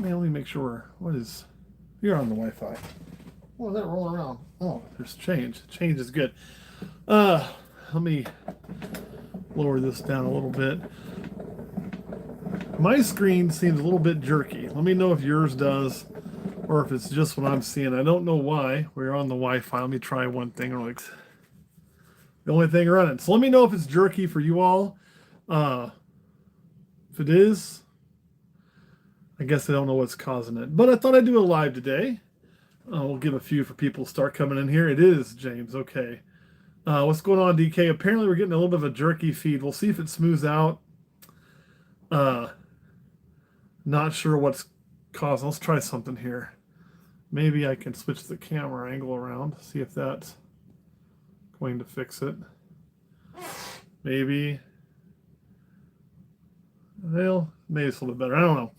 Man, let me make sure. What is... You're on the Wi-Fi. What is that rolling around? Oh, there's change. Change is good. Let me lower this down a little bit. My screen seems a little bit jerky. Let me know if yours does or if it's just what I'm seeing. I don't know why. We're on the Wi-Fi. Let me try one thing. The only thing running. So let me know if it's jerky for you all. If it is, I guess I don't know what's causing it. But I thought I'd do a live today. We'll give a few for people to start coming in here. It is James. Okay. What's going on, DK? Apparently we're getting a little bit of a jerky feed. We'll see if it smooths out. Not sure what's causing. Let's try something here. Maybe I can switch the camera angle around. See if that's going to fix it. Maybe. Well, maybe it's a little bit better. I don't know.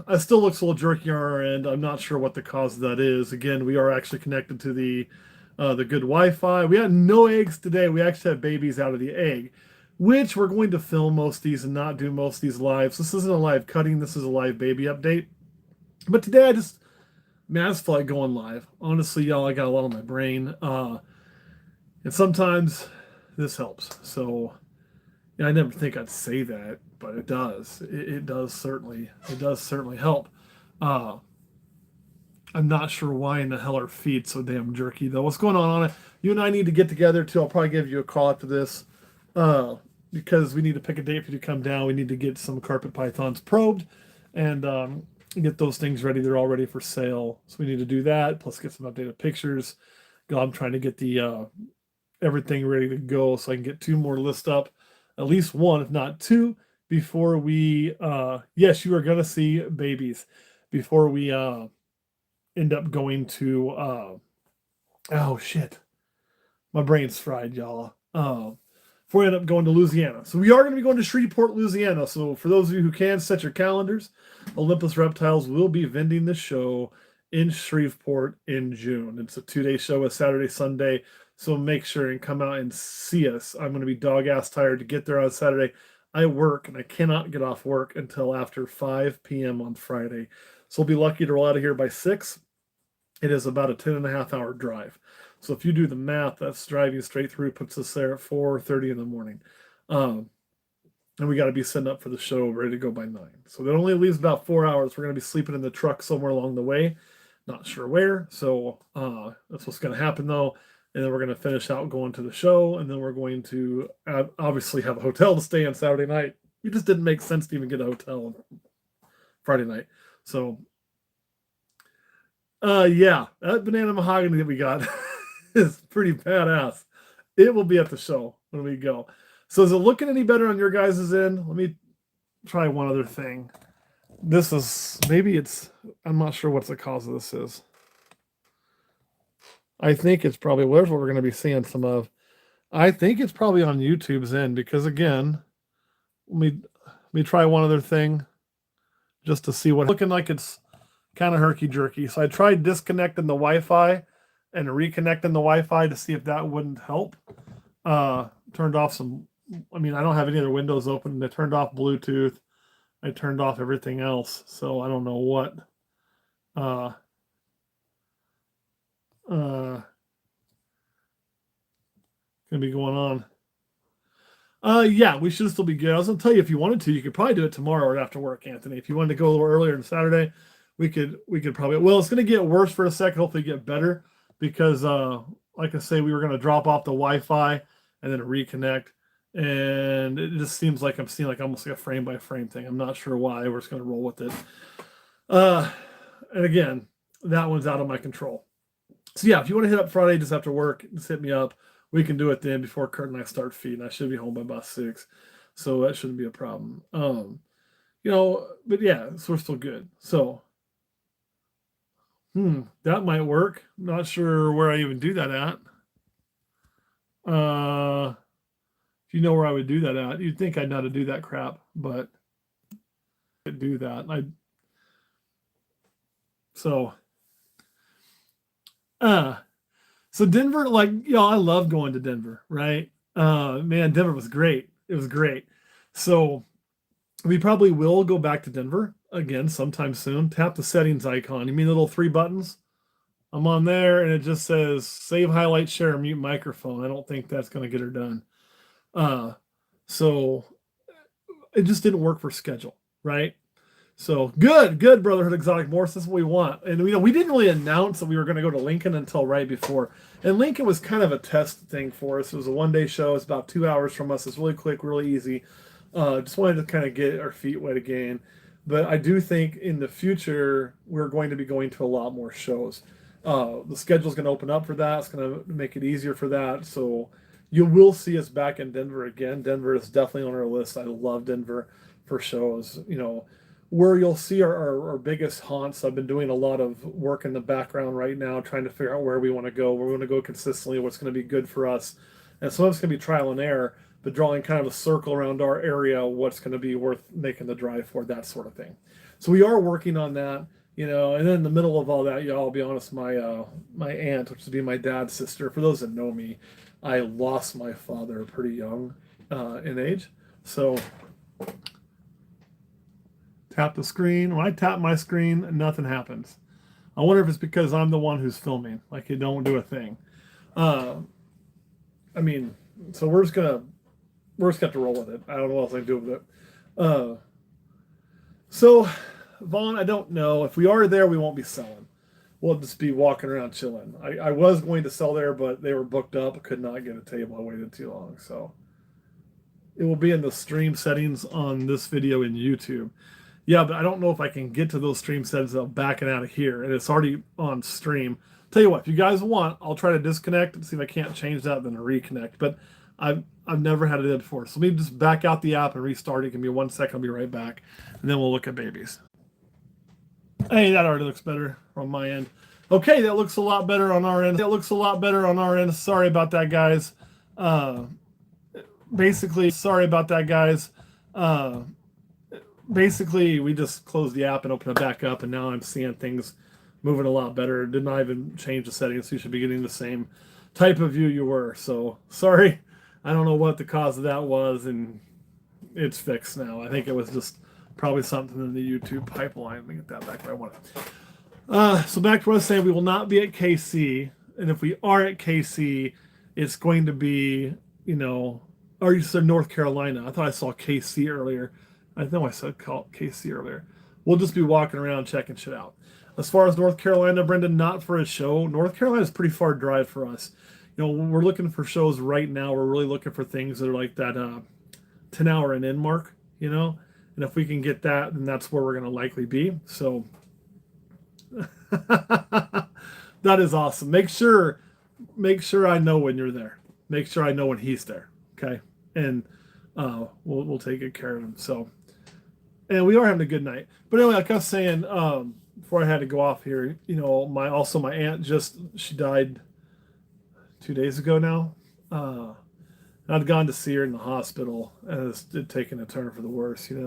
It still looks a little jerky on our end. I'm not sure what the cause of that is. Again, we are actually connected to the good Wi-Fi. We had no eggs today. We actually had babies out of the egg, which we're going to film most of these and not do most of these lives. This isn't a live cutting. This is a live baby update. But today I just feel like going live. Honestly, y'all, I got a lot on my brain. And sometimes this helps. So I never think I'd say that, but it does. It does certainly help. I'm not sure why in the hell our feed's so damn jerky, though. What's going on it? You and I need to get together, too. I'll probably give you a call after this because we need to pick a date for you to come down. We need to get some carpet pythons probed and get those things ready. They're all ready for sale. So we need to do that, plus get some updated pictures. I'm trying to get the everything ready to go so I can get 2 more lists up, at least 1, if not 2, before we, yes, you are going to see babies before we end up going to, oh shit, my brain's fried, y'all. Before we end up going to Louisiana. So we are going to be going to Shreveport, Louisiana. So for those of you who can, set your calendars. Olympus Reptiles will be vending the show in Shreveport in June. It's a 2-day show, a Saturday, Sunday. So make sure and come out and see us. I'm going to be dog-ass tired to get there on Saturday. I work, and I cannot get off work until after 5 p.m. on Friday. So we'll be lucky to roll out of here by 6. It is about a 10.5-hour drive. So if you do the math, that's driving straight through, puts us there at 4:30 in the morning. And we got to be setting up for the show, ready to go by 9. So that only leaves about 4 hours. We're going to be sleeping in the truck somewhere along the way. Not sure where. So that's what's going to happen, though. And then we're going to finish out going to the show. And then we're going to obviously have a hotel to stay on Saturday night. It just didn't make sense to even get a hotel on Friday night. So, yeah, that banana mahogany that we got is pretty badass. It will be at the show when we go. So is it looking any better on your guys' end? Let me try one other thing. This is, maybe it's, I'm not sure what the cause of this is. I think it's probably, where's what we're going to be seeing some of. I think it's probably on YouTube's end because, again, let me try one other thing just to see what, looking like it's kind of herky-jerky. So I tried disconnecting the Wi-Fi and reconnecting the Wi-Fi to see if that wouldn't help. Turned off some, I mean, I don't have any other windows open. I turned off Bluetooth. I turned off everything else. So I don't know what gonna be going on. Yeah, we should still be good. I was gonna tell you, if you wanted to, you could probably do it tomorrow or after work, Anthony. If you wanted to go a little earlier on Saturday, we could probably, well, it's gonna get worse for a second, hopefully get better, because like I say, we were gonna drop off the Wi-Fi and then reconnect, and it just seems like I'm seeing like almost like a frame by frame thing. I'm not sure why. We're just gonna roll with it. And again, that one's out of my control. So yeah, if you want to hit up Friday just after work, just hit me up. We can do it then before Kurt and I start feeding. I should be home by about 6, so that shouldn't be a problem. But yeah, so we're still good. So, that might work. Not sure where I even do that at. If you know where I would do that at, you'd think I'd know how to do that crap, but I do that. So Denver, like, I love going to Denver, right? Man, Denver was great. It was great. So we probably will go back to Denver. again sometime soon. Tap the settings icon. You mean the little three buttons? I'm on there and it just says save, highlight, share, mute microphone. I don't think that's going to get her done. So it just didn't work for schedule, right? So good, Brotherhood Exotic Morphs. This is what we want. And we didn't really announce that we were going to go to Lincoln until right before. And Lincoln was kind of a test thing for us. It was a one-day show. It's about 2 hours from us. It's really quick, really easy. Just wanted to kind of get our feet wet again. But I do think in the future we're going to be going to a lot more shows. The schedule is going to open up for that. It's going to make it easier for that. So you will see us back in Denver again. Denver is definitely on our list. I love Denver for shows. Where you'll see our biggest haunts. I've been doing a lot of work in the background right now, trying to figure out where we want to go, where we want to go consistently, what's going to be good for us. And some of it's going to be trial and error, but drawing kind of a circle around our area, what's going to be worth making the drive for, that sort of thing. So we are working on that, and then in the middle of all that, I'll be honest, my aunt, which would be my dad's sister, for those that know me, I lost my father pretty young in age. So tap the screen. When I tap my screen, nothing happens. I wonder if it's because I'm the one who's filming. Like, it don't do a thing. So we're just gonna have to roll with it. I don't know what else I can do with it. So, Vaughn, I don't know. If we are there, we won't be selling. We'll just be walking around chilling. I was going to sell there, but they were booked up. I could not get a table. I waited too long. So it will be in the stream settings on this video in YouTube. Yeah, but I don't know if I can get to those stream settings without backing out of here. And it's already on stream. Tell you what, if you guys want, I'll try to disconnect and see if I can't change that, then reconnect. But I've never had it before. So maybe just back out the app and restart it. Give me 1 second. I'll be right back. And then we'll look at babies. Hey, that already looks better on my end. Okay, that looks a lot better on our end. Sorry about that, guys. Basically, we just closed the app and opened it back up, and now I'm seeing things moving a lot better. Did not even change the settings, so you should be getting the same type of view you were. So, sorry. I don't know what the cause of that was, and it's fixed now. I think it was just probably something in the YouTube pipeline. Let me get that back where I want it. So back to what I was saying, we will not be at KC, and if we are at KC, it's going to be, or you said North Carolina. I thought I saw KC earlier. I know I said KC earlier. We'll just be walking around checking shit out. As far as North Carolina, Brendan, not for a show. North Carolina is a pretty far drive for us. We're looking for shows right now. We're really looking for things that are like that 10-hour and in mark, And if we can get that, then that's where we're going to likely be. So that is awesome. Make sure I know when you're there. Make sure I know when he's there. Okay. And we'll take good care of him. So, and we are having a good night. But anyway, like I was saying, before I had to go off here, my aunt she died 2 days ago now. I'd gone to see her in the hospital, and it's taken a turn for the worse. It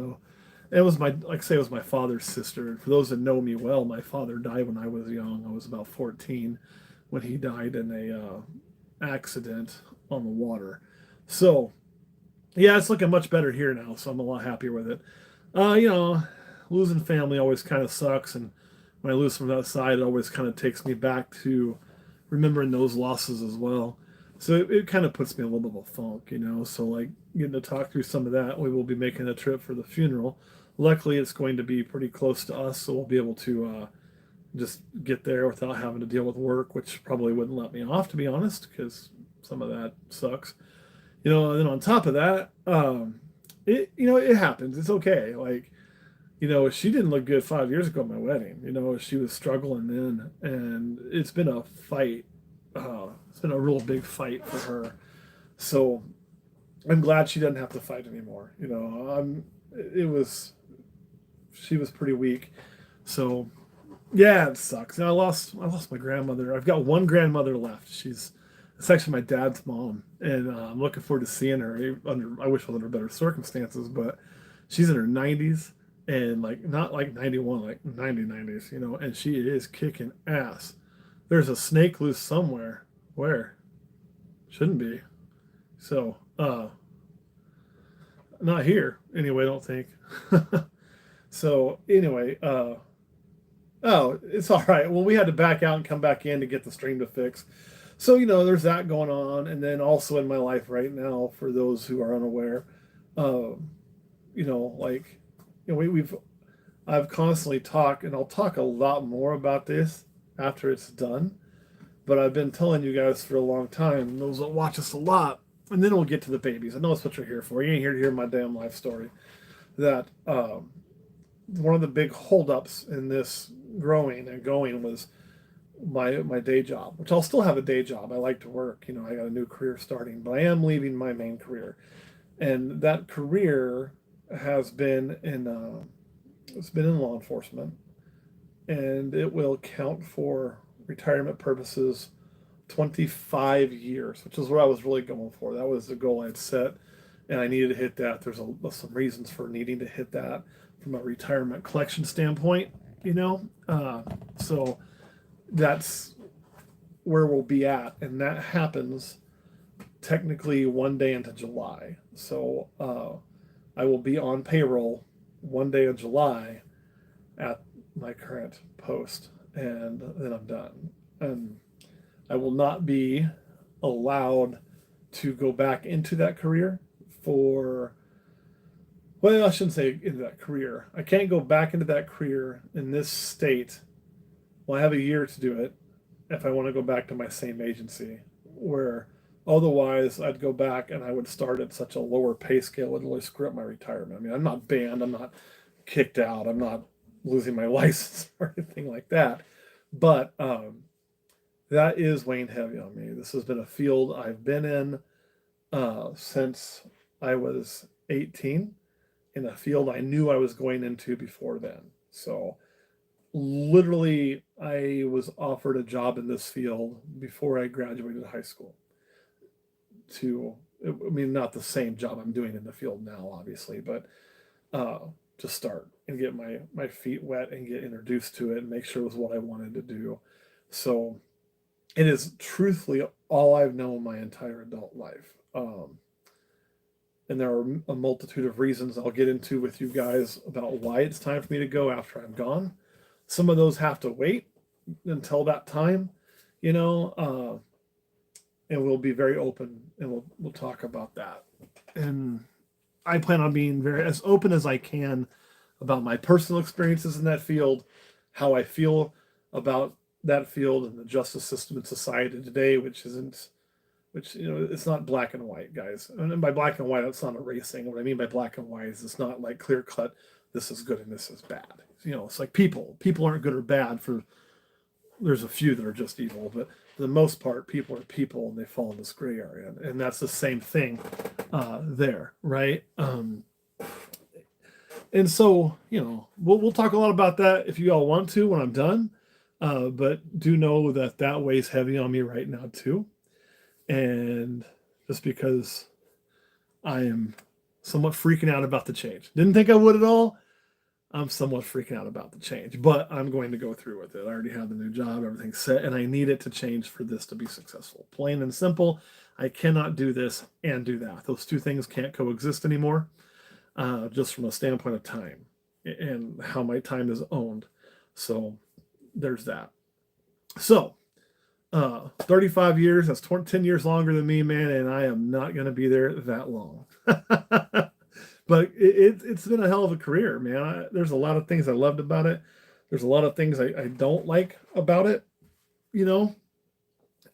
was it was my father's sister. For those that know me well, my father died when I was young. I was about 14 when he died in a accident on the water. So, yeah, it's looking much better here now, so I'm a lot happier with it. Losing family always kind of sucks, and when I lose from that side, it always kind of takes me back to remembering those losses as well. So it kind of puts me in a little bit of a funk, So, like, getting to talk through some of that, we will be making a trip for the funeral. Luckily, it's going to be pretty close to us, so we'll be able to just get there without having to deal with work, which probably wouldn't let me off, to be honest, because some of that sucks. And then on top of that, it happens. It's okay. Like, she didn't look good 5 years ago at my wedding. She was struggling then, and it's been a fight. It's been a real big fight for her. So I'm glad she doesn't have to fight anymore. She was pretty weak. So yeah, it sucks. Now I lost my grandmother. I've got one grandmother left. It's actually my dad's mom, and I'm looking forward to seeing her. I wish it was under better circumstances, but she's in her 90s, and not like 91, like 90s, and she is kicking ass. There's a snake loose somewhere. Where? Shouldn't be. So, not here anyway, I don't think. So anyway, oh, it's all right. Well, we had to back out and come back in to get the stream to fix. So, there's that going on. And then also in my life right now, for those who are unaware, um, like, I've constantly talked, and I'll talk a lot more about this after it's done. But I've been telling you guys for a long time, those that watch us a lot, and then we'll get to the babies. I know that's what you're here for. You ain't here to hear my damn life story. That one of the big holdups in this growing and going was my day job, which I'll still have a day job. I like to work. I got a new career starting, but I am leaving my main career, and that career has been in it's been in law enforcement, and it will count for retirement purposes 25 years, which is what I was really going for. That was the goal I'd set, and I needed to hit that. There's some reasons for needing to hit that from a retirement collection standpoint, so that's where we'll be at, and that happens technically one day into July. So I will be on payroll one day of July at my current post, and then I'm done. And I will not be allowed to go back into that career for, well, I shouldn't say into that career. I can't go back into that career in this state. Well, I have a year to do it if I want to go back to my same agency, where otherwise I'd go back and I would start at such a lower pay scale, it would really screw up my retirement. I mean, I'm not banned, I'm not kicked out, I'm not losing my license or anything like that. But that is weighing heavy on me. This has been a field I've been in since I was 18, in a field I knew I was going into before then. So literally, I was offered a job in this field before I graduated high school. I mean, not the same job I'm doing in the field now, obviously, but to start and get my feet wet and get introduced to it and make sure it was what I wanted to do. So it is truthfully all I've known my entire adult life. And there are a multitude of reasons I'll get into with you guys about why it's time for me to go after I'm gone. Some of those have to wait until that time, and we'll be very open, and we'll talk about that. And I plan on being as open as I can about my personal experiences in that field, how I feel about that field and the justice system in society today, which it's not black and white, guys. And by black and white, it's not a race thing. What I mean by black and white is it's not like clear cut, this is good and this is bad. It's like people aren't good or bad. There's a few that are just evil, but for the most part, people are people, and they fall in this gray area, and that's the same thing there, right? And so we'll talk a lot about that if you all want to when I'm done, but do know that weighs heavy on me right now too, and just because I am somewhat freaking out about the change. Didn't think I would at all. I'm somewhat freaking out about the change, but I'm going to go through with it. I already have the new job, everything's set, and I need it to change for this to be successful. Plain and simple, I cannot do this and do that. Those two things can't coexist anymore, just from a standpoint of time and how my time is owned. So there's that. So 35 years, that's 10 years longer than me, man, and I am not going to be there that long. But it's been a hell of a career, man. There's a lot of things I loved about it. There's a lot of things I don't like about it,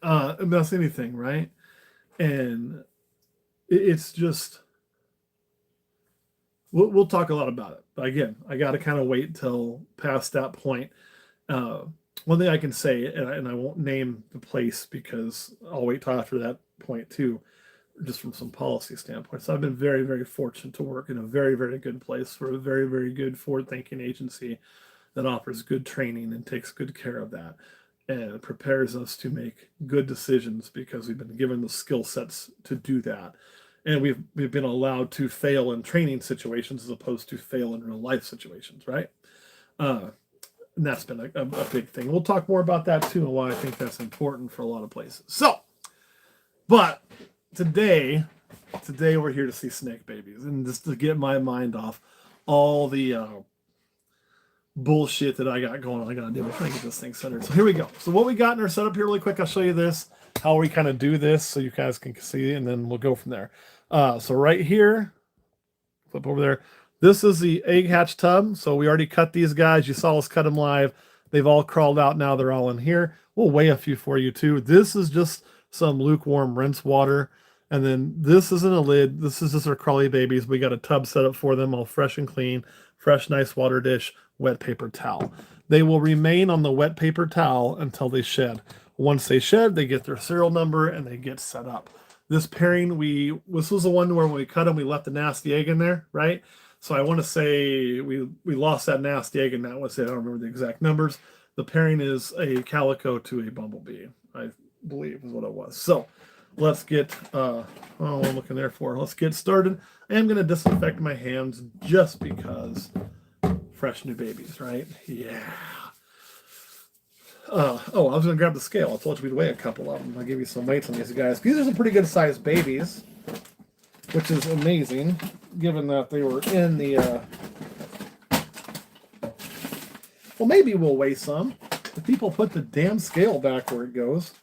about anything, right? And it's just, we'll talk a lot about it. But again, I got to kind of wait till past that point. One thing I can say, and I won't name the place because I'll wait till after that point too, just from some policy standpoint. So I've been very, very fortunate to work in a very, very good place for a very, very good forward-thinking agency that offers good training and takes good care of that and prepares us to make good decisions because we've been given the skill sets to do that. And we've been allowed to fail in training situations as opposed to fail in real life situations, right? And that's been a big thing. We'll talk more about that too and why I think that's important for a lot of places. So, but today we're here to see snake babies and just to get my mind off all the bullshit that I got going on. I gotta do. I'm trying to get this thing centered. So here we go. So what we got in our setup here really quick, I'll show you this, how we kind of do this so you guys can see, and then we'll go from there. So right here, flip over there. This is the egg hatch tub. So we already cut these guys. You saw us cut them live. They've all crawled out now. They're all in here. We'll weigh a few for you too. This is just some lukewarm rinse water. And then this isn't a lid. This is just our crawly babies. We got a tub set up for them, all fresh and clean. Fresh, nice water dish, wet paper towel. They will remain on the wet paper towel until they shed. Once they shed, they get their serial number and they get set up. This pairing, this was the one where when we cut them, we left the nasty egg in there, right? So I want to say we lost that nasty egg, and that was it. I don't remember the exact numbers. The pairing is a calico to a bumblebee, I believe is what it was. So let's get, I'm looking there for. Let's get started. I am going to disinfect my hands just because fresh new babies, right? Yeah. I was going to grab the scale. I told you we'd weigh a couple of them. I'll give you some weights on these guys. These are some pretty good sized babies, which is amazing, given that they were in the, well, maybe we'll weigh some. If people put the damn scale back where it goes,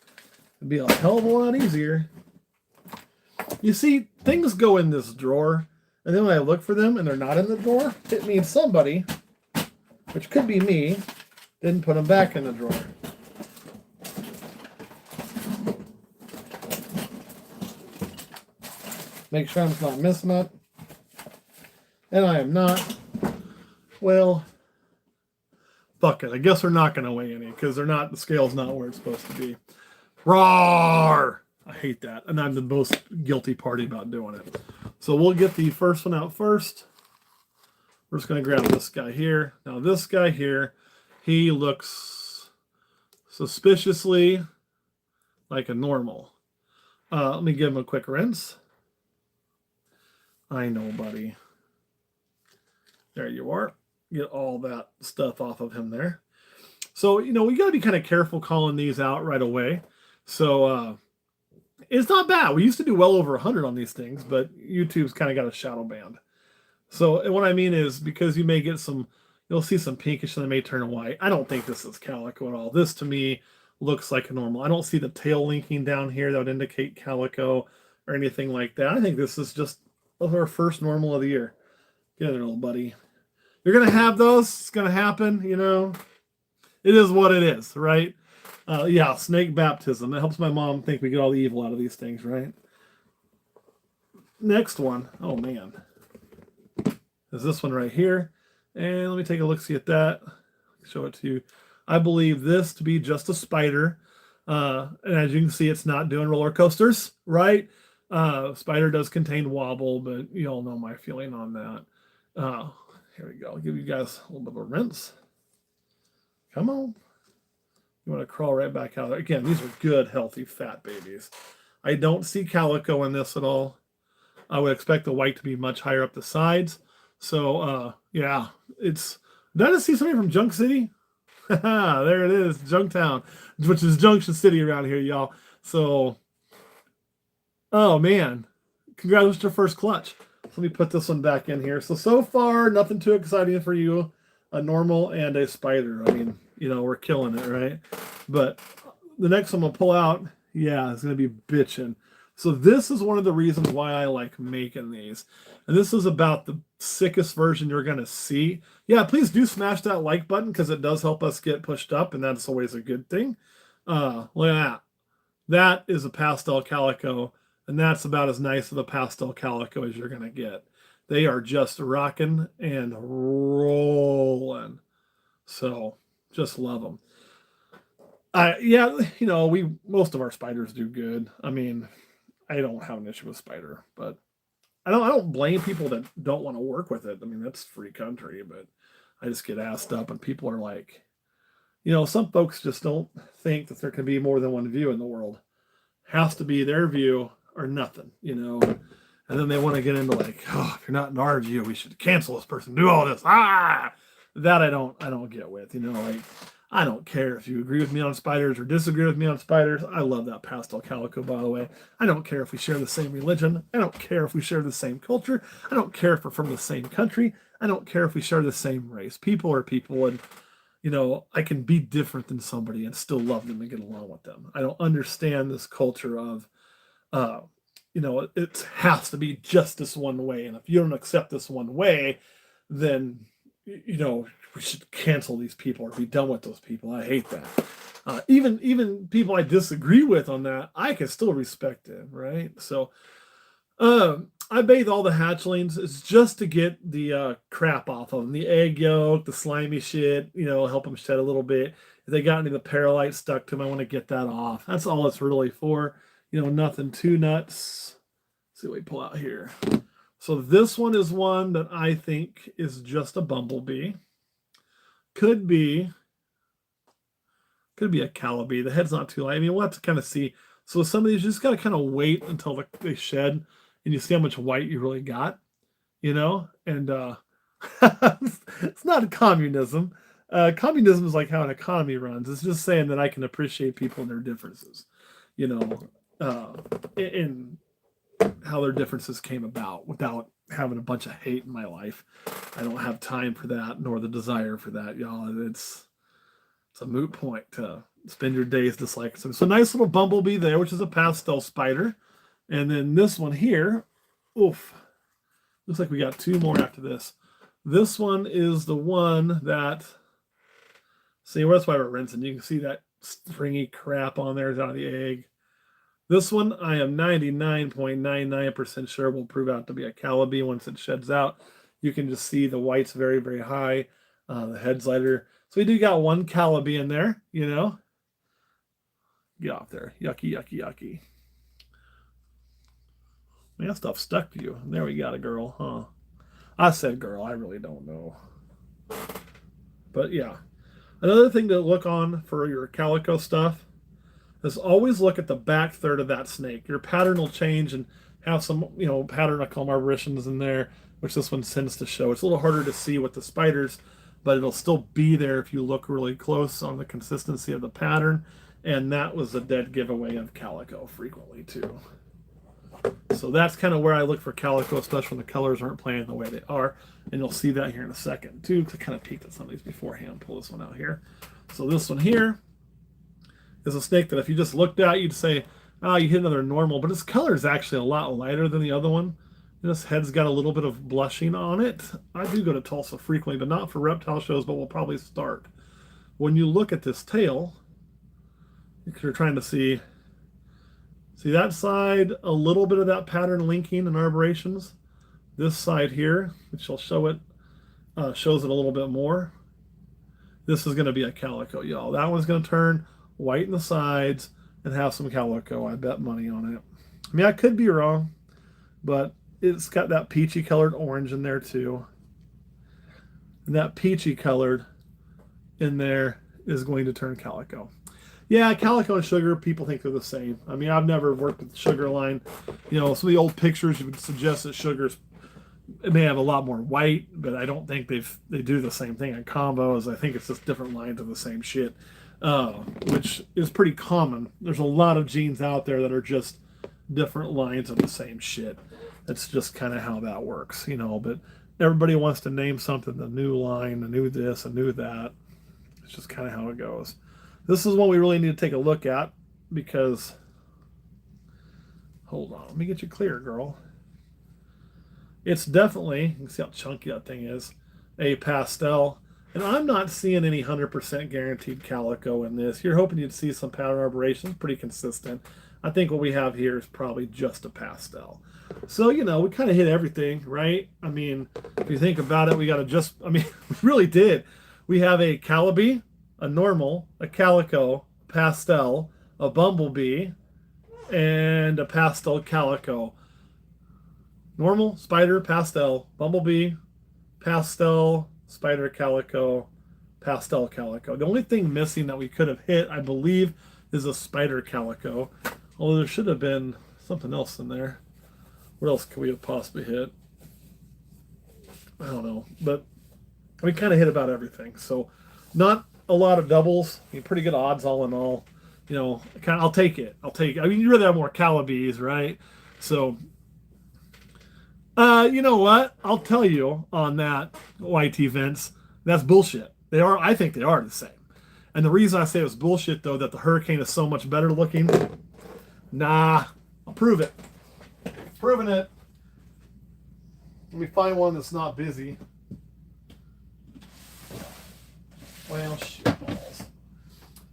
it'd be a hell of a lot easier. You see, things go in this drawer, and then when I look for them and they're not in the drawer, it means somebody, which could be me, didn't put them back in the drawer. Make sure I'm not missing it. And I am not. Well, fuck it. I guess we're not going to weigh any because the scale's not where it's supposed to be. Roar! I hate that. And I'm the most guilty party about doing it. So we'll get the first one out first. We're just going to grab this guy here. Now this guy here, he looks suspiciously like a normal. Let me give him a quick rinse. I know, buddy. There you are. Get all that stuff off of him there. So, we got to be kind of careful calling these out right away. So, it's not bad. We used to do well over 100 on these things, but YouTube's kind of got a shadow band. So, what I mean is, because you may get you'll see some pinkish and they may turn white. I don't think this is calico at all. This, to me, looks like a normal. I don't see the tail linking down here that would indicate calico or anything like that. I think this is just our first normal of the year. Get in there, little buddy. You're going to have those. It's going to happen, It is what it is, right? Yeah, snake baptism. That helps my mom think we get all the evil out of these things, right? Next one. Oh, man. Is this one right here. And let me take a look-see at that. Show it to you. I believe this to be just a spider. And as you can see, it's not doing roller coasters, right? Spider does contain wobble, but you all know my feeling on that. Here we go. I'll give you guys a little bit of a rinse. Come on. You want to crawl right back out. Again, these are good, healthy, fat babies. I don't see calico in this at all. I would expect the white to be much higher up the sides. So, yeah, did I just see somebody from Junk City? There it is, Junktown, which is Junction City around here, y'all. So, oh, man. Congratulations to your first clutch. Let me put this one back in here. So far, nothing too exciting for you. A normal and a spider. I mean, we're killing it, right? But the next one we'll pull out, yeah, it's going to be bitching. So this is one of the reasons why I like making these. And this is about the sickest version you're going to see. Yeah, please do smash that like button because it does help us get pushed up, and that's always a good thing. Look at that. That is a pastel calico. And that's about as nice of a pastel calico as you're going to get. They are just rocking and rolling. So, just love them. Yeah, most of our spiders do good. I mean, I don't have an issue with spider, but I don't blame people that don't want to work with it. I mean, that's free country, but I just get asked up and people are like, some folks just don't think that there can be more than one view in the world. Has to be their view or nothing, and then they want to get into like, oh, if you're not in our view, we should cancel this person, do all this. That I don't get with, like, I don't care if you agree with me on spiders or disagree with me on spiders. I love that pastel calico, by the way. I don't care if we share the same religion. I don't care if we share the same culture. I don't care if we're from the same country. I don't care if we share the same race. People are people, and I can be different than somebody and still love them and get along with them. I don't understand this culture of, uh, it has to be just this one way, and if you don't accept this one way, then we should cancel these people or be done with those people. I hate that. Even people I disagree with on that, I can still respect it, right? So I bathe all the hatchlings. It's just to get the crap off of them, the egg yolk, the slimy shit. Help them shed a little bit. If they got any of the paralite stuck to them, I want to get that off. That's all it's really for. Nothing too nuts. Let's see what we pull out here. So this one is one that I think is just a bumblebee. Could be a calabi. The head's not too light. I mean, we'll have to kind of see. So some of these, you just got to kind of wait until they shed and you see how much white you really got, and it's not communism. Communism is like how an economy runs. It's just saying that I can appreciate people and their differences, in how their differences came about without having a bunch of hate in my life. I don't have time for that, nor the desire for that, y'all. It's a moot point to spend your days disliking something. So nice little bumblebee there, which is a pastel spider. And then this one here, oof, looks like we got two more after this. This one is the one that, see, that's why we're rinsing. You can see that stringy crap on there out of the egg. This one, I am 99.99% sure will prove out to be a calabi once it sheds out. You can just see the white's very, very high. The head's lighter. So we do got one calabi in there, Get off there. Yucky, yucky, yucky. Man, that stuff stuck to you. There we got a girl, huh? I said girl. I really don't know. But yeah. Another thing to look on for your calico stuff is always look at the back third of that snake. Your pattern will change and have some, pattern I call arboritions in there, which this one tends to show. It's a little harder to see with the spiders, but it'll still be there if you look really close on the consistency of the pattern. And that was a dead giveaway of calico frequently too. So that's kind of where I look for calico, especially when the colors aren't playing the way they are. And you'll see that here in a second too, because I kind of peeked at some of these beforehand. Pull this one out here. So this one here is a snake that if you just looked at, you'd say, oh, you hit another normal, but its color is actually a lot lighter than the other one. And this head's got a little bit of blushing on it. I do go to Tulsa frequently, but not for reptile shows, but we'll probably start. When you look at this tail, because you're trying to see that side, a little bit of that pattern linking and arborations. This side here, which I'll show it, shows it a little bit more. This is going to be a calico, y'all. That one's going to turn white in the sides and have some calico. I bet money on it. I mean, I could be wrong, but it's got that peachy colored orange in there too. And that peachy colored in there is going to turn calico. Yeah, calico and sugar, people think they're the same. I mean, I've never worked with the sugar line. Some of the old pictures you would suggest that it may have a lot more white, but I don't think they do the same thing in combos. I think it's just different lines of the same shit, which is pretty common. There's a lot of genes out there that are just different lines of the same shit. That's just kind of how that works, but everybody wants to name something the new line, the new this, a new that. It's just kind of how it goes. This is one we really need to take a look at because, hold on, let me get you clear, girl. It's definitely, you can see how chunky that thing is, a pastel. And I'm not seeing any 100% guaranteed calico in this. You're hoping you'd see some pattern arboration, pretty consistent. I think what we have here is probably just a pastel. So, we kind of hit everything, right? I mean, if you think about it, we we really did. We have a calabi, a normal, a calico, pastel, a bumblebee, and a pastel calico. Normal, spider, pastel, bumblebee, pastel, spider, calico, pastel, calico. The only thing missing that we could have hit, I believe, is a spider calico. Although there should have been something else in there. What else could we have possibly hit? I don't know. But we kind of hit about everything. So not a lot of doubles. I mean, pretty good odds all in all. I'll take it. I mean, you'd rather have more calibis, right? So You know what? I'll tell you on that, YT Vince. That's bullshit. They are. I think they are the same. And the reason I say it was bullshit, though, that the Hurricane is so much better looking. Nah, I'll prove it. Proving it. Let me find one that's not busy. Well, shit balls.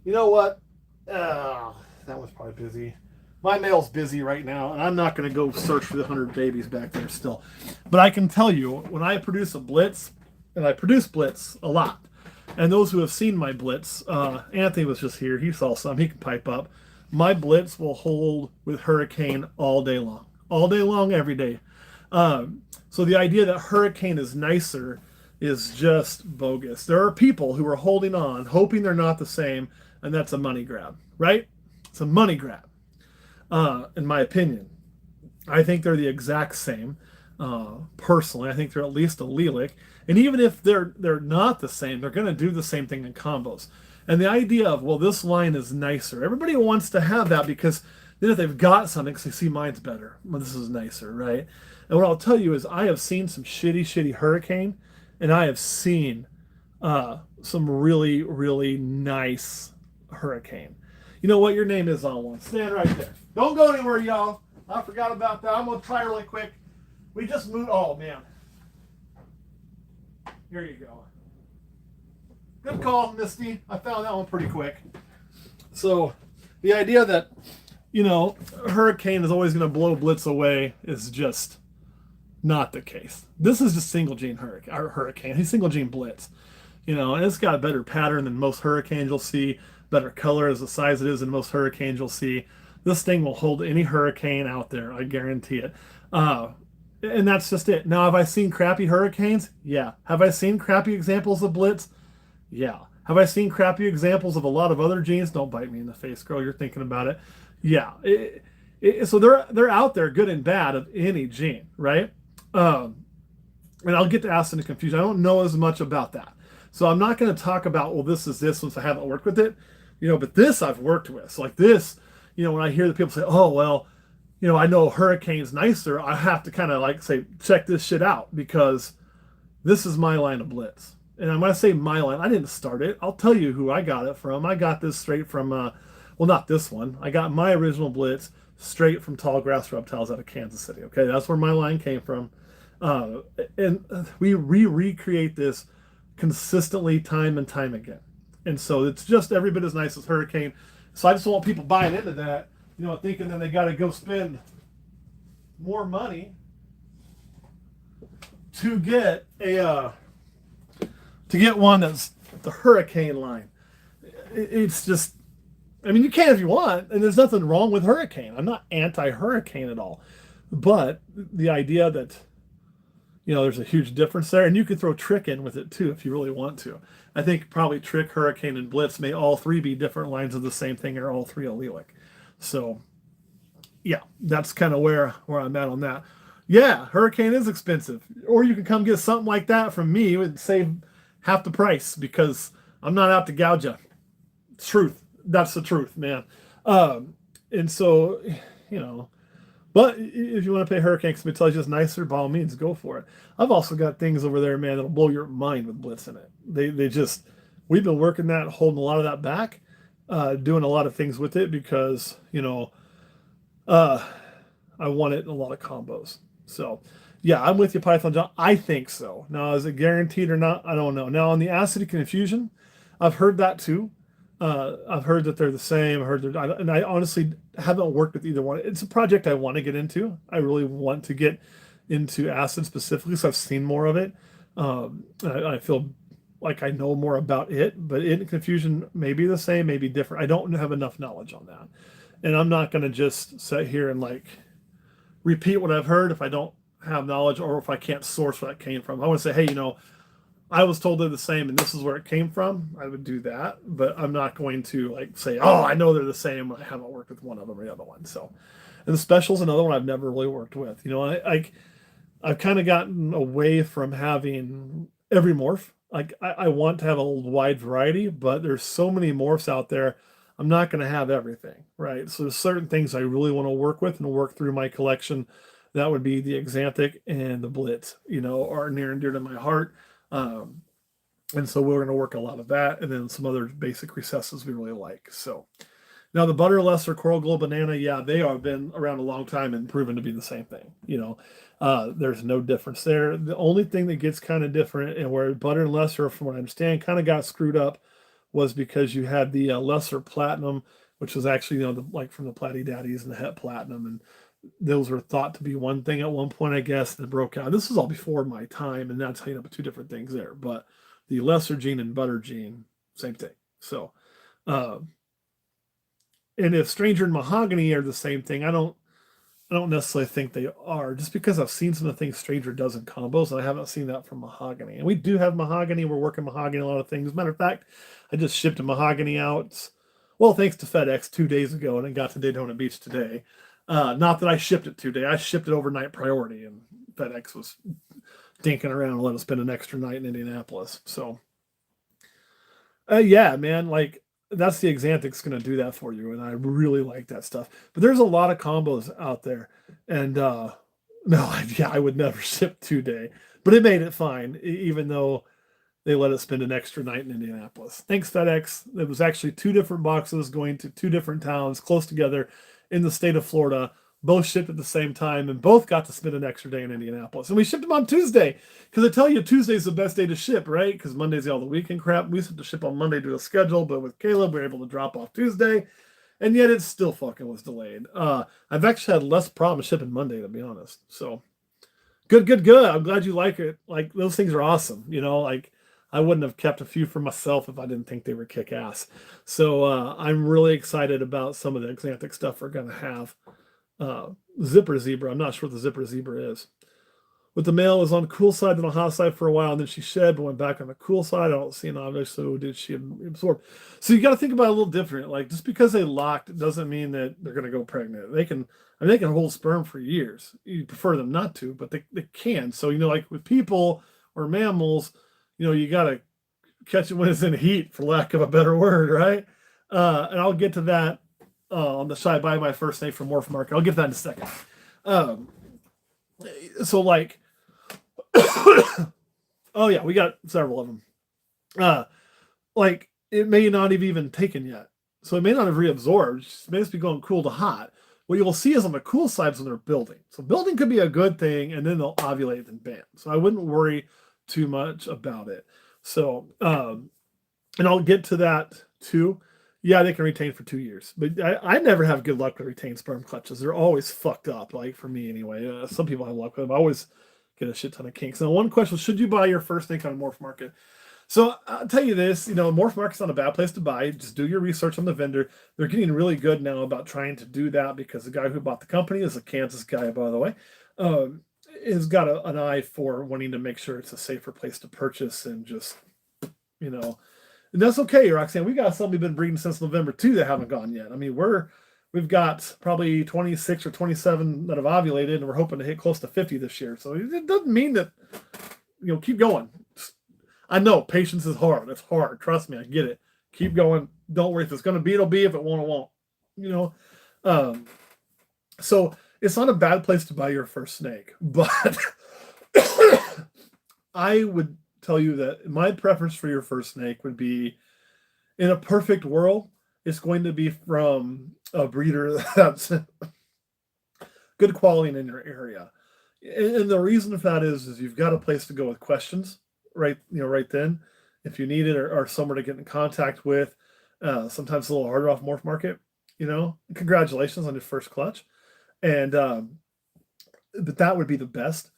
You know what? That one's probably busy. My mail's busy right now, and I'm not going to go search for the 100 babies back there still. But I can tell you, when I produce a blitz, and I produce blitz a lot, and those who have seen my blitz, Anthony was just here. He saw some. He can pipe up. My blitz will hold with Hurricane all day long, every day. So the idea that Hurricane is nicer is just bogus. There are people who are holding on, hoping they're not the same, and that's a money grab, right? It's a money grab, in my opinion. I think they're the exact same. Personally, I think they're at least a Lilac. And even if they're not the same, they're going to do the same thing in combos. And the idea of, well, this line is nicer. Everybody wants to have that because then if they've got something, because they see mine's better. Well, this is nicer, right? And what I'll tell you is I have seen some shitty Hurricane, and I have seen some really, really nice Hurricane. You know what? Your name is on one. Stand right there. Don't go anywhere, y'all. I forgot about that. I'm going to try really quick. We just moved. Oh, man. Here you go. Good call, Misty. I found that one pretty quick. So the idea that, Hurricane is always going to blow Blitz away is just not the case. This is just single gene Hurricane. He's single gene Blitz. And it's got a better pattern than most Hurricanes you'll see, better color as the size it is than most Hurricanes you'll see. This thing will hold any Hurricane out there, I guarantee it. And that's just it. Now, have I seen crappy Hurricanes? Yeah. Have I seen crappy examples of Blitz? Yeah. Have I seen crappy examples of a lot of other genes? Don't bite me in the face, girl. You're thinking about it. Yeah. So they're out there, good and bad, of any gene, right? And I'll get to acid and confusion. I don't know as much about that. So I'm not going to talk about, well, this is this since I haven't worked with it, but this I've worked with. So like this, when I hear the people say, oh, well, I know Hurricane's nicer, I have to kind of like say, check this shit out because this is my line of Blitz. And I'm going to say my line. I didn't start it. I'll tell you who I got it from. I got this straight from, well, not this one. I got my original Blitz straight from Tallgrass Reptiles out of Kansas City. Okay, that's where my line came from. And we recreate this consistently time and time again. And so it's just every bit as nice as Hurricane. So I just want people buying into that, thinking that they got to go spend more money to get one that's the Hurricane line. It's just, you can if you want, and there's nothing wrong with Hurricane. I'm not anti-Hurricane at all. But the idea that, there's a huge difference there, and you could throw Trick in with it too if you really want to. I think probably Trick, Hurricane, and Blitz may all three be different lines of the same thing, or all three allelic. So, yeah, that's kind of where I'm at on that. Yeah, Hurricane is expensive. Or you can come get something like that from me and save half the price because I'm not out to gouge you. Truth. That's the truth, man. And so, but if you want to pay Hurricane because it tells you it's nicer, by all means, go for it. I've also got things over there, man, that'll blow your mind with Blitz in it. We've been working that, holding a lot of that back, doing a lot of things with it because, I want it in a lot of combos. So, yeah, I'm with you, Python John. I think so. Now, is it guaranteed or not? I don't know. Now, on the acid confusion, I've heard that too. I've heard that they're the same. And I honestly haven't worked with either one. It's a project I want to get into. I really want to get into acid specifically, so I've seen more of it. I feel like I know more about it, but in confusion may be the same, may be different. I don't have enough knowledge on that. And I'm not going to just sit here and repeat what I've heard if I don't have knowledge or if I can't source where that came from. I want to say, hey, I was told they're the same and this is where it came from. I would do that, but I'm not going to say, oh, I know they're the same when I haven't worked with one of them or the other one. So, and the special's another one I've never really worked with. I've kind of gotten away from having every morph. I want to have a wide variety, but there's so many morphs out there. I'm not going to have everything, right? So there's certain things I really want to work with and work through my collection that would be the Exanthic and the Blitz, are near and dear to my heart. Um, and so we're going to work a lot of that, and then some other basic recesses we really like. So now the Butter Lesser Coral Glow Banana, yeah, they have been around a long time and proven to be the same thing. There's no difference there. The only thing that gets kind of different, and where Butter and Lesser, from what I understand, kind of got screwed up, was because you had the Lesser Platinum, which was actually like from the Platy Daddies and the Het Platinum, and those were thought to be one thing at one point, I guess, that broke out. This was all before my time, and that's how two different things there. But the Lesser Gene and Butter Gene, same thing. So, uh, and if Stranger and Mahogany are the same thing, I don't necessarily think they are, just because I've seen some of the things Stranger does in combos, and I haven't seen that from Mahogany. And we do have Mahogany. We're working Mahogany a lot of things. As a matter of fact, I just shipped a Mahogany out, well, thanks to FedEx 2 days ago, and it got to Daytona Beach today. Not that I shipped it today. I shipped it overnight priority, and FedEx was dinking around and let us spend an extra night in Indianapolis. So, yeah, man, like that's the Exantic's going to do that for you, and I really like that stuff. But there's a lot of combos out there, and no, yeah, I would never ship 2 day, but it made it fine, even though they let us spend an extra night in Indianapolis. Thanks, FedEx. It was actually 2 different boxes going to 2 different towns close together in the state of Florida. Both shipped at the same time, and both got to spend an extra day in Indianapolis. And we shipped them on Tuesday, because I tell you, Tuesday's the best day to ship, right? Because Monday's all the weekend crap. We used to ship on Monday to a schedule, but with Caleb, we were able to drop off Tuesday, and yet it still fucking was delayed. I've actually had less problems shipping Monday, to be honest. So, good, good, good. I'm glad you like it. Like, those things are awesome. Like, I wouldn't have kept a few for myself if I didn't think they were kick ass. So, I'm really excited about some of the Exanthic stuff we're going to have. Zipper Zebra. I'm not sure what the Zipper Zebra is. With the male was on the cool side and the hot side for a while, and then she shed but went back on the cool side. I don't see an obvious, so did she absorb? So you got to think about it a little different. Like, just because they locked doesn't mean that they're going to go pregnant. They can hold sperm for years. You prefer them not to, but they can. So, like with people or mammals, you got to catch it when it's in heat, for lack of a better word, right? And I'll get to that on the Shy by my first name from Morph Market. I'll get that in a second. So like, oh yeah, we got several of them. Like it may not have even taken yet, so it may not have reabsorbed. It may just be going cool to hot. What you'll see is on the cool sides when they're building. So building could be a good thing, and then they'll ovulate and bam. So I wouldn't worry too much about it. So, and I'll get to that too. Yeah, they can retain for 2 years, but I never have good luck with retained sperm clutches. They're always fucked up, like for me anyway. Some people have luck with them. I always get a shit ton of kinks. Now, one question: should you buy your first snake on Morph Market? So I'll tell you this: Morph Market's not a bad place to buy. Just do your research on the vendor. They're getting really good now about trying to do that, because the guy who bought the company is a Kansas guy, by the way. Has got an eye for wanting to make sure it's a safer place to purchase, and just and that's okay, Roxanne. We got some we've been breeding since November too that haven't gone yet. I mean, we've got probably 26 or 27 that have ovulated, and we're hoping to hit close to 50 this year. So it doesn't mean that keep going. I know patience is hard. It's hard. Trust me, I get it. Keep going. Don't worry. If it's going to be, it'll be. If it won't, it won't. So it's not a bad place to buy your first snake, but I would tell you that my preference for your first snake would be, in a perfect world, it's going to be from a breeder that's good quality in your area. And the reason for that is you've got a place to go with questions, right? Right then, if you need it, or somewhere to get in contact with. Sometimes it's a little harder off Morph Market. Congratulations on your first clutch, and but that would be the best.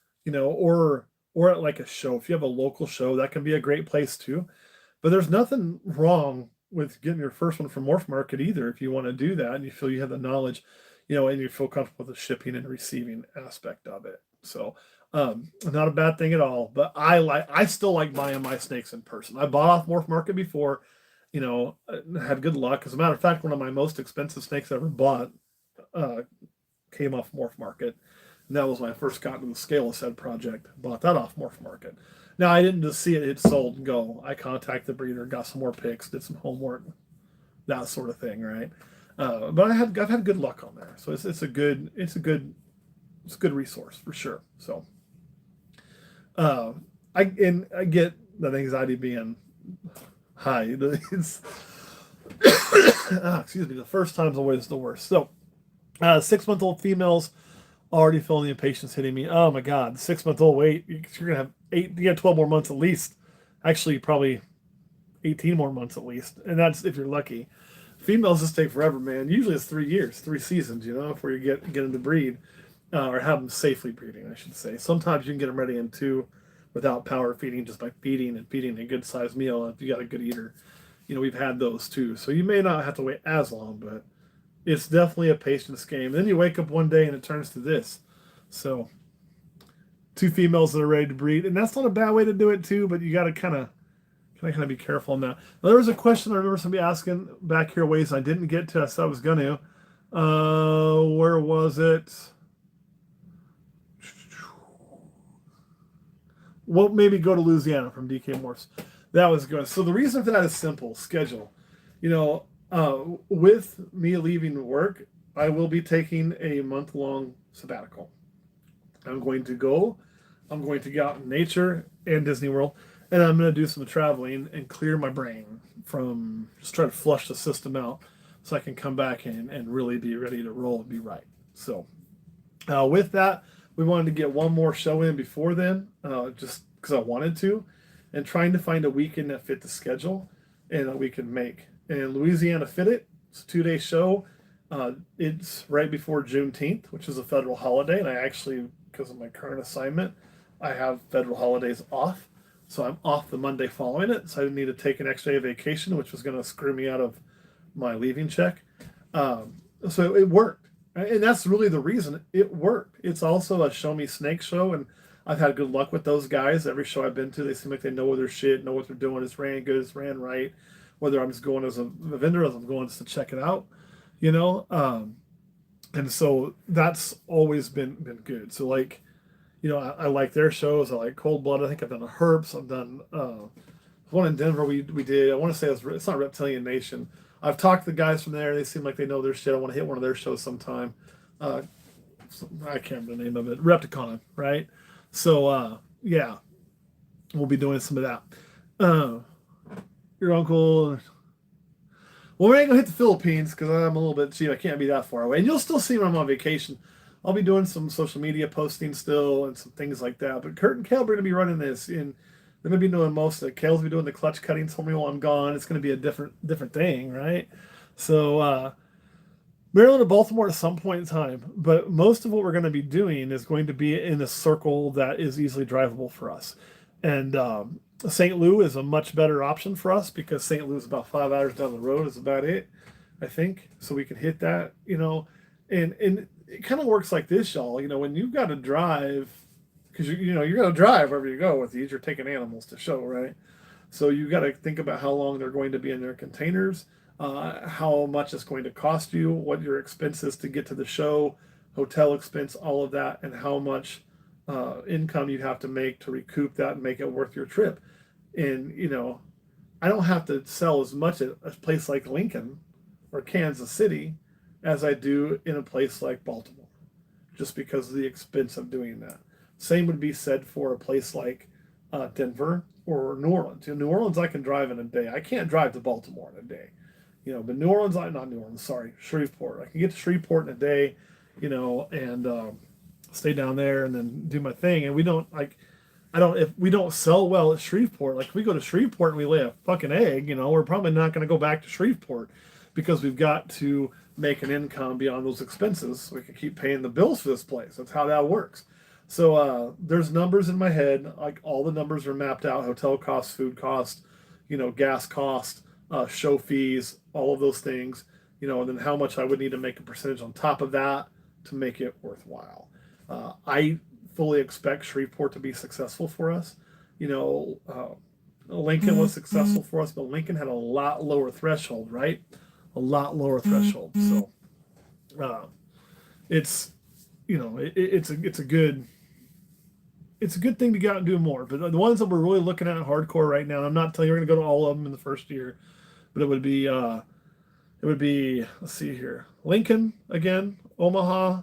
Or at like a show. If you have a local show, that can be a great place too. But there's nothing wrong with getting your first one from Morph Market either, if you want to do that and you feel you have the knowledge, and you feel comfortable with the shipping and receiving aspect of it. So not a bad thing at all. But I still like buying my snakes in person. I bought off Morph Market before, had good luck. As a matter of fact, one of my most expensive snakes I ever bought came off Morph Market. And that was when I first got into the Scaleless Head project. Bought that off Morph Market. Now, I didn't just see it sold and go. I contacted the breeder, got some more pics, did some homework, that sort of thing, right? But I've had good luck on there. So it's a good it's a good resource for sure. So uh, I get that anxiety being high. It's excuse me. The first time's always the worst. So 6-month-old females already feeling the impatience hitting me. Oh my God, 6-month-old. Wait, you're gonna have 12 more months at least. Actually, probably 18 more months at least, and that's if you're lucky. Females just take forever, man. Usually it's 3 years, 3 seasons, before you get them to breed, or have them safely breeding, I should say. Sometimes you can get them ready in 2 without power feeding, just by feeding and feeding a good sized meal. If you got a good eater, we've had those too. So you may not have to wait as long, but it's definitely a patience game. And then you wake up one day and it turns to this. So 2 females that are ready to breed, and that's not a bad way to do it too. But you got to kind of be careful on that. Now, there was a question I remember somebody asking back here, ways I didn't get to. I said I was going to. Where was it? Well, maybe go to Louisiana from DK Morphs. That was good. So the reason for that is simple: schedule. With me leaving work, I will be taking a month-long sabbatical. I'm going to get out in nature and Disney World, and I'm going to do some traveling and clear my brain from just try to flush the system out so I can come back and really be ready to roll and be right. So with that, we wanted to get one more show in before then, just because I wanted to, and trying to find a weekend that fit the schedule and that we can make. And Louisiana fit it. It's a 2-day show. It's right before Juneteenth, which is a federal holiday, and I actually, because of my current assignment, I have federal holidays off. So I'm off the Monday following it, so I didn't need to take an extra day of vacation, which was going to screw me out of my leaving check. So it worked. And that's really the reason it worked. It's also a show me snake show, and I've had good luck with those guys. Every show I've been to, they seem like they know their shit, know what they're doing. It's ran good, it's ran right. Whether I'm just going as a vendor, as I'm going just to check it out, and so that's always been good. So I like their shows. I like Cold Blood. I think I've done a Herps. I've done one in Denver. We did. I want to say it's not Reptilian Nation. I've talked to the guys from there. They seem like they know their shit. I want to hit one of their shows sometime. I can't remember the name of it. Repticon, right? So yeah, we'll be doing some of that. Your uncle. Well, we ain't gonna hit the Philippines because I'm a little bit cheap. I can't be that far away. And you'll still see when I'm on vacation. I'll be doing some social media posting still and some things like that. But Kurt and Kale are going to be running this, and they're going to be doing most of it. Kale's going to be doing the clutch cuttings for me while I'm gone. It's going to be a different thing, right? So Maryland and Baltimore at some point in time. But most of what we're going to be doing is going to be in a circle that is easily drivable for us. And St. Louis is a much better option for us because St. Louis is about 5 hours down the road is about it, I think. So we can hit that, and it kind of works like this, y'all. When you've got to drive, because you're going to drive wherever you go with these. You're taking animals to show, right? So you got to think about how long they're going to be in their containers, how much it's going to cost you, what your expenses to get to the show, hotel expense, all of that, and how much income you'd have to make to recoup that and make it worth your trip. And I don't have to sell as much at a place like Lincoln or Kansas City as I do in a place like Baltimore, just because of the expense of doing that. Same would be said for a place like Denver or New Orleans. In New Orleans, I can drive in a day. I can't drive to Baltimore in a day. But New Orleans, not New Orleans, sorry, Shreveport. I can get to Shreveport in a day, and stay down there and then do my thing. And if we don't sell well at Shreveport, like if we go to Shreveport and we lay a fucking egg, we're probably not going to go back to Shreveport because we've got to make an income beyond those expenses so we can keep paying the bills for this place. That's how that works. So there's numbers in my head, like all the numbers are mapped out: hotel costs, food costs, gas cost, show fees, all of those things, and then how much I would need to make a percentage on top of that to make it worthwhile. I fully expect Shreveport to be successful for us. Lincoln was successful for us, but Lincoln had a lot lower threshold, right? A lot lower threshold. So it's a good thing to go out and do more. But the ones that we're really looking at hardcore right now, I'm not telling you we're going to go to all of them in the first year, but it would be let's see here, Lincoln again, Omaha,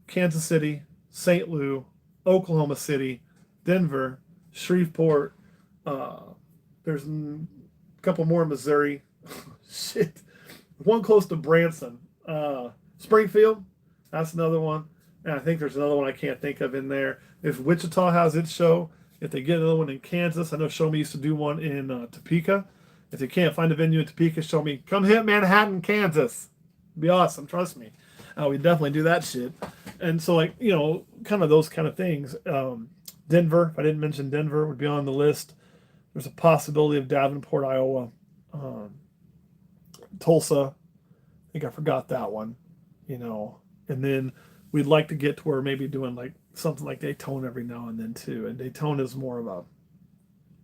Kansas City, St. Louis, Oklahoma City, Denver, Shreveport. There's a couple more in Missouri. Shit. One close to Branson. Springfield, that's another one. And I think there's another one I can't think of in there. If Wichita has its show, if they get another one in Kansas, I know Show Me used to do one in Topeka. If they can't find a venue in Topeka, Show Me, come hit Manhattan, Kansas. It'd be awesome, trust me. We definitely do that shit. And so, like, kind of those kind of things. Denver, if I didn't mention Denver, would be on the list. There's a possibility of Davenport, Iowa. Tulsa, I think I forgot that one, and then we'd like to get to where maybe doing like something like Daytona every now and then too. And Daytona is more of a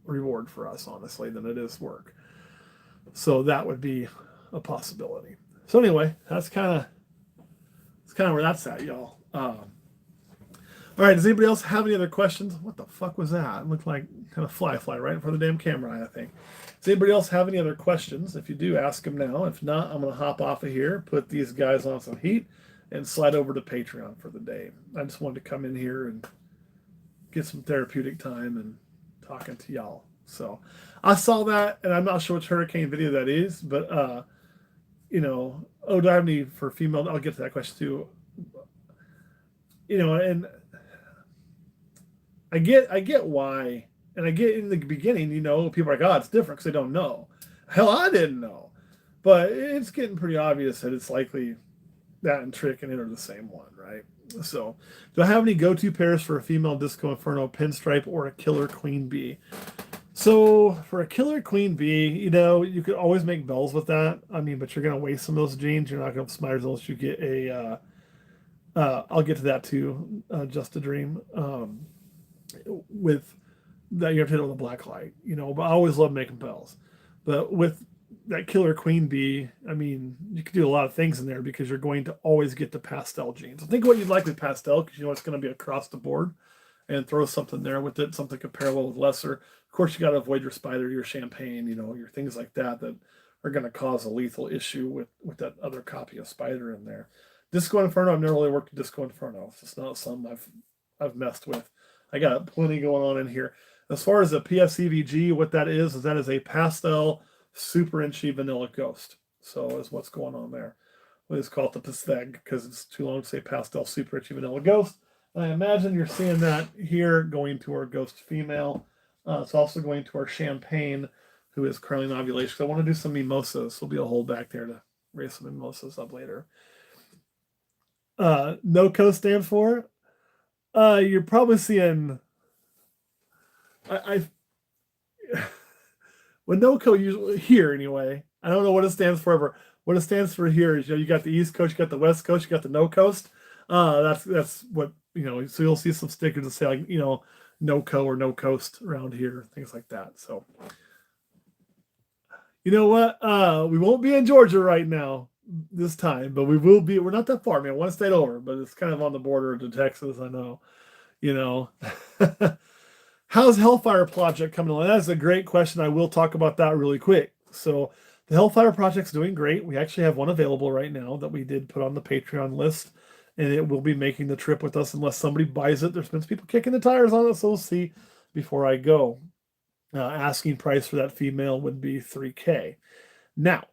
reward for us, honestly, than it is work. So that would be a possibility. So anyway, that's kind of where that's at, y'all. All right, does anybody else have any other questions? What the fuck was that? It looked like kind of fly right in front of the damn camera, I think. Does anybody else have any other questions? If you do, ask them now. If not, I'm going to hop off of here, put these guys on some heat, and slide over to Patreon for the day. I just wanted to come in here and get some therapeutic time and talking to y'all. So I saw that, and I'm not sure which hurricane video that is, but, do I have any for female? I'll get to that question too. And I get why. And I get in the beginning, people are like, oh, it's different because they don't know. Hell, I didn't know. But it's getting pretty obvious that it's likely that and Trick and It are the same one, right? So, do I have any go-to pairs for a female Disco Inferno pinstripe or a killer queen bee? So, for a killer queen bee, you could always make bells with that. I mean, but you're going to waste some of those genes. You're not going to have spiders unless you get a... I'll get to that too, Just a Dream. With... that you have to hit it with a black light, but I always love making bells. But with that killer queen bee, I mean, you can do a lot of things in there because you're going to always get the pastel genes. So think of what you'd like with pastel because it's going to be across the board, and throw something there with it, something comparable with lesser. Of course, you got to avoid your spider, your champagne, your things like that are going to cause a lethal issue with that other copy of spider in there. Disco Inferno, I've never really worked with Disco Inferno. It's not something I've messed with. I got plenty going on in here. As far as a PSCVG, what that is a pastel super inchy vanilla ghost. So is what's going on there. We just call it the Pasteg because it's too long to say pastel super inchy vanilla ghost. And I imagine you're seeing that here going to our ghost female. It's also going to our champagne, who is currently in ovulation. So I want to do some mimosas. So there'll be a hole back there to raise some mimosas up later. NOCO stands for? You're probably seeing... when NOCO usually here anyway, I don't know what it stands for ever. What it stands for here is you got the East Coast, you got the West Coast, you got the No Coast. That's what so you'll see some stickers that say like NOCO or No Coast around here, things like that. So you know what? We won't be in Georgia right now this time, but we will be. We're not that far, man. One state over, but it's kind of on the border to Texas. I know. How's Hellfire project coming along? That's a great question. I will talk about that really quick. So the Hellfire project's doing great. We actually have one available right now that we did put on the Patreon list, and it will be making the trip with us unless somebody buys it. There's been some people kicking the tires on it, so we'll see before I go. Asking price for that female would be $3,000. Now,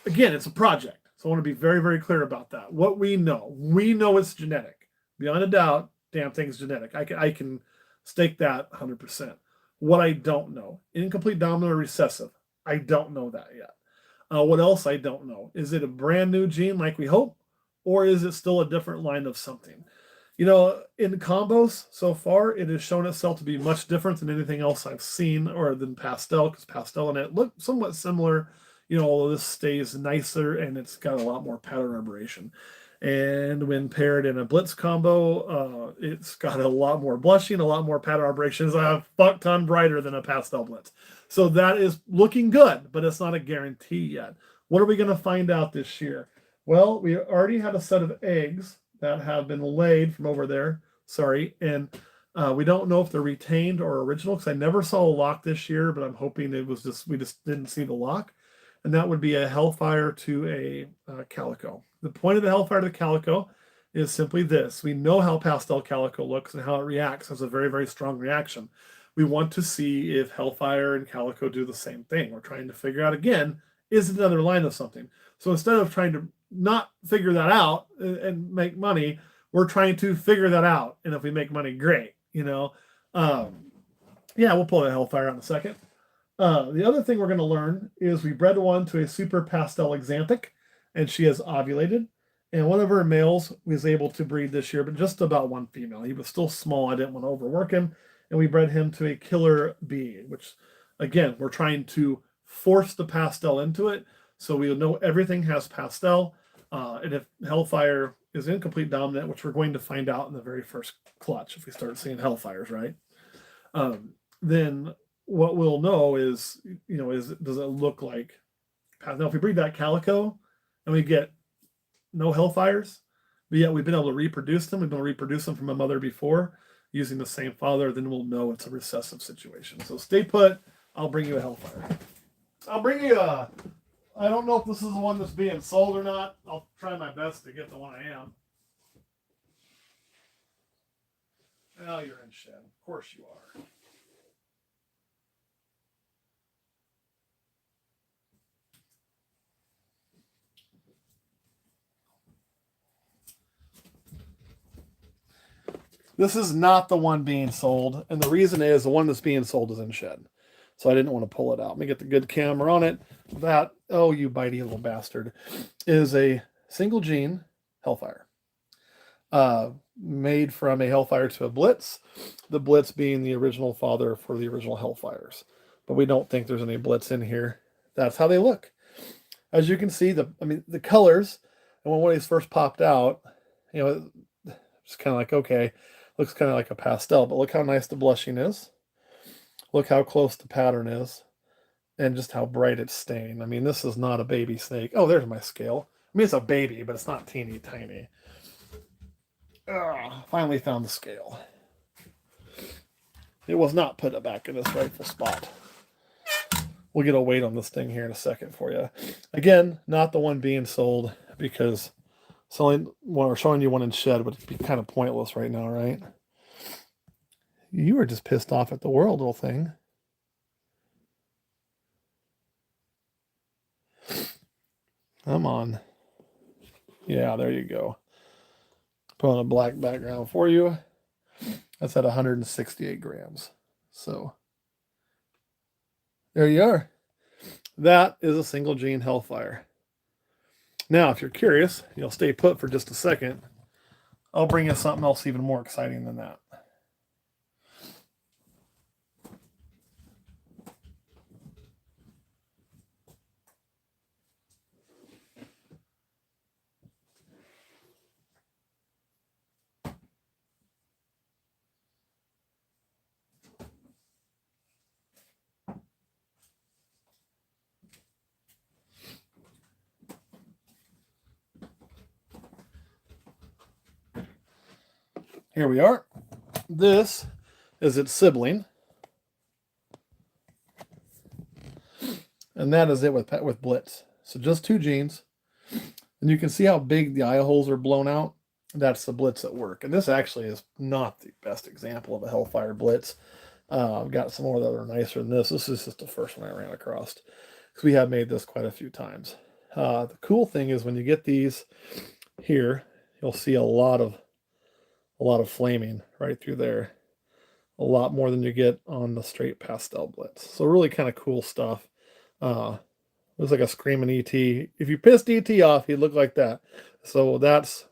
again, it's a project, so I want to be very, very clear about that. What we know it's genetic. Beyond a doubt, damn thing's genetic. I can stake that 100%. What I don't know, incomplete dominant or recessive, I don't know that yet. What else I don't know? Is it a brand new gene like we hope, or is it still a different line of something? In combos so far, it has shown itself to be much different than anything else I've seen, or than pastel, because pastel and it look somewhat similar, although this stays nicer and it's got a lot more pattern aberration. And when paired in a blitz combo, it's got a lot more blushing, a lot more pattern aberrations, a fuck ton brighter than a pastel blitz. So that is looking good, but it's not a guarantee yet. What are we going to find out this year? Well, we already had a set of eggs that have been laid from over there. Sorry. And we don't know if they're retained or original because I never saw a lock this year, but I'm hoping it was we just didn't see the lock. And that would be a Hellfire to a Calico. The point of the Hellfire to the Calico is simply this. We know how pastel calico looks and how it reacts as a very, very strong reaction. We want to see if Hellfire and calico do the same thing. We're trying to figure out, again, is it another line of something? So instead of trying to not figure that out and make money, we're trying to figure that out. And if we make money, great. Yeah, we'll pull the Hellfire out in a second. The other thing we're going to learn is we bred one to a super pastel exanthic, and she has ovulated. And one of her males was able to breed this year, but just about one female. He was still small. I didn't want to overwork him. And we bred him to a killer bee, which, again, we're trying to force the pastel into it. So we'll know everything has pastel. And if Hellfire is incomplete dominant, which we're going to find out in the very first clutch if we start seeing Hellfires, right? Then what we'll know is, does it look like, now if we breed that calico and we get no Hellfires, but yet we've been able to reproduce them, we've been able to reproduce them from a mother before using the same father, then we'll know it's a recessive situation. So stay put. I'll bring you a Hellfire. I'll bring you I don't know if this is the one that's being sold or not. I'll try my best to get the one I am. Oh, you're in shed. Of course you are. This is not the one being sold, and the reason is the one that's being sold is in shed. So I didn't want to pull it out. Let me get the good camera on it. That, oh, you bitey little bastard, is a single gene Hellfire. Made from a Hellfire to a Blitz. The Blitz being the original father for the original Hellfires. But we don't think there's any Blitz in here. That's how they look. As you can see, the colors, and when one of these first popped out, it's kind of like, okay, looks kind of like a pastel, but look how nice the blushing is. Look how close the pattern is, and just how bright it's staying. I mean, this is not a baby snake. Oh, there's my scale. I mean, it's a baby, but it's not teeny tiny. Finally found the scale. It was not put back in its rightful spot. We'll get a weight on this thing here in a second for you. Again, not the one being sold, because selling one or showing you one in shed would be kind of pointless right now, right? You were just pissed off at the world, little thing. Come on. Yeah, there you go. Put on a black background for you. That's at 168 grams. So there you are. That is a single gene Hellfire. Now, if you're curious, you'll stay put for just a second. I'll bring you something else even more exciting than that. Here we are. This is its sibling. And that is it with Blitz. So just two genes. And you can see how big the eye holes are blown out. That's the Blitz at work. And this actually is not the best example of a Hellfire Blitz. I've got some more that are nicer than this. This is just the first one I ran across, because we have made this quite a few times. The cool thing is when you get these here, you'll see a lot of flaming right through there. A lot more than you get on the straight pastel Blitz. So really kind of cool stuff. Looks like a screaming ET. If you pissed ET off, he'd look like that. So that's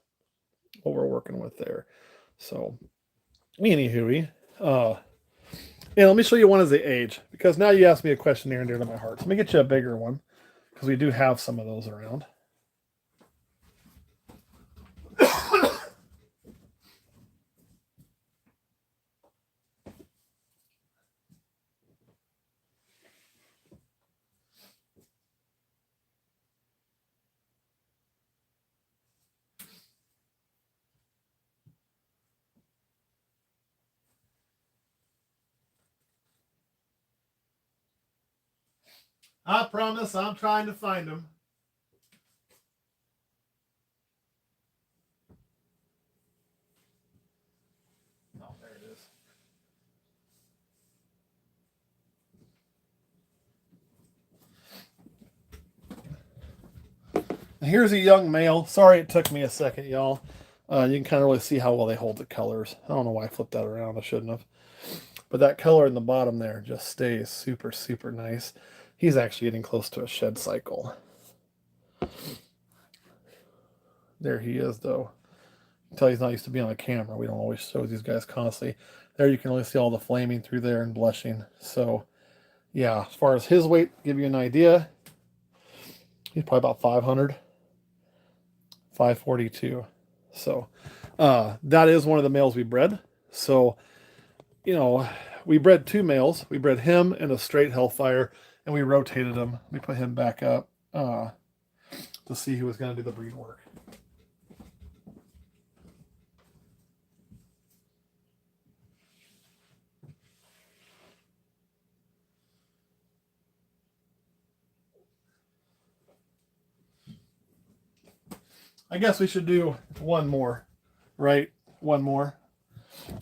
what we're working with there. So anywho, and let me show you one as they age, because now you asked me a question near and dear to my heart. So let me get you a bigger one, because we do have some of those around. I promise I'm trying to find them. Here's a young male. Sorry it took me a second, y'all. You can kind of really see how well they hold the colors. I don't know why I flipped that around. I shouldn't have. But that color in the bottom there just stays super, super nice. He's actually getting close to a shed cycle. There he is, though. You can tell he's not used to being on a camera. We don't always show these guys constantly. There you can really see all the flaming through there and blushing. So, yeah, as far as his weight, give you an idea, he's probably about 500, 542. So, that is one of the males we bred. So, you know, we bred 2 males. We bred him and a straight Hellfire, and we rotated him. We put him back up to see who was going to do the breed work. I guess we should do one more, right? One more,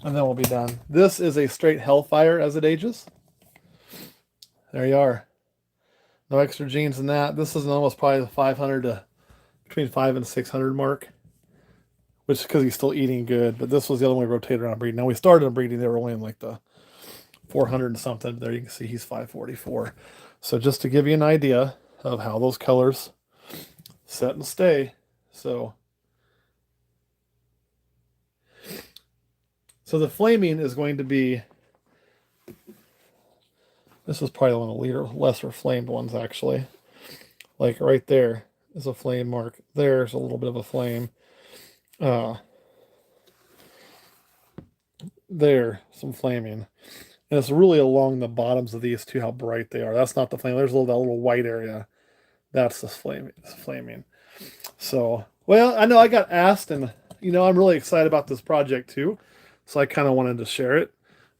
and then we'll be done. This is a straight Hellfire as it ages. There you are. No extra genes in that. This is almost probably the 500 to between 500 and 600 mark, which is because he's still eating good. But this was the other one we rotated around breeding. Now we started on breeding; they were only in like the 400 and something. There you can see he's 544. So just to give you an idea of how those colors set and stay. So the flaming is going to be, this is probably one of the lesser flamed ones actually. Like right there is a flame mark. There's a little bit of a flame. There, some flaming. And it's really along the bottoms of these two, how bright they are. That's not the flame. There's that little white area. That's the flaming. So, well, I know I got asked, and, you know, I'm really excited about this project too. So I kind of wanted to share it.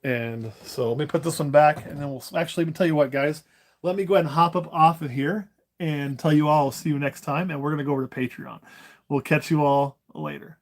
And so let me put this one back, and then we'll actually tell you what, guys. Let me go ahead and hop up off of here and tell you all I'll see you next time. And we're going to go over to Patreon. We'll catch you all later.